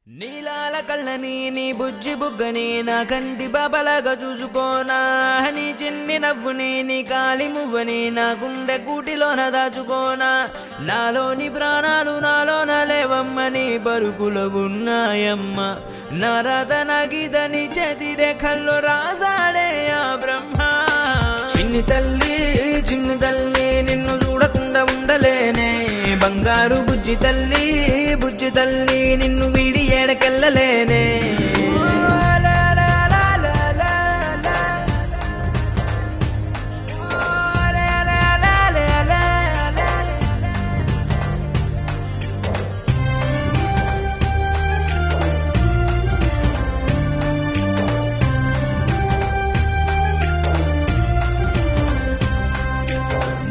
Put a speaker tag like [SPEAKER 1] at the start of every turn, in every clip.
[SPEAKER 1] నీలాల కళ్ళని నీ బుజ్జి బుగ్గని నా కంటి బాబలాగా చూసుకోనా, నీ చిన్ని నవ్వుని నీ కాలి మువ్వని నా గుండె కూటిలోన దాచుకోనా. నాలోని ప్రాణాలు నాలోన లేవమ్మని బరుకులో ఉన్నాయమ్మ, నా రాత నా గీత నీ చేతి రేఖల్లో రాసాడే ఆ బ్రహ్మ. చిన్ని తల్లి నిన్ను చూడకుండా ఉండలేనే, బంగారు బుజ్జి తల్లి నిన్ను వీడి ఏడకెళ్ళలేనే.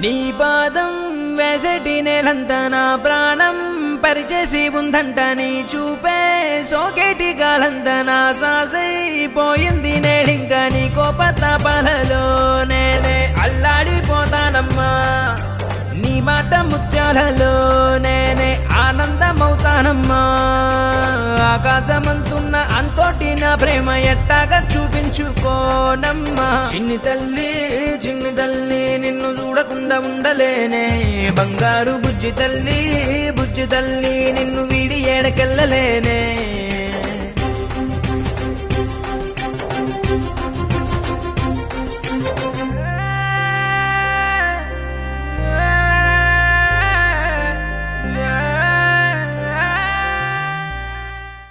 [SPEAKER 1] నీ పాదం వేసటి నేలంతా నా ప్రాణం పరిచేసి ఉందంట, నీ చూపే సోకేటి గాలంతా నా శ్వాసైపోయింది నేడింకా. నీ కోపతాపాలలో నేనే అల్లాడిపోతానమ్మా, నీ మాట ముత్యాలలో నేనే ఆనందమవుతానమ్మా. ఆకాశమంతున్న అంతోటి నా ప్రేమ ఎట్టాగా చూపించుకోనమ్మా. చిన్ని తల్లి నిన్ను చూడకుండా ఉండలేనే, బంగారు బుజ్జి తల్లి నిన్ను వీడి ఏడకెళ్ళలేనే.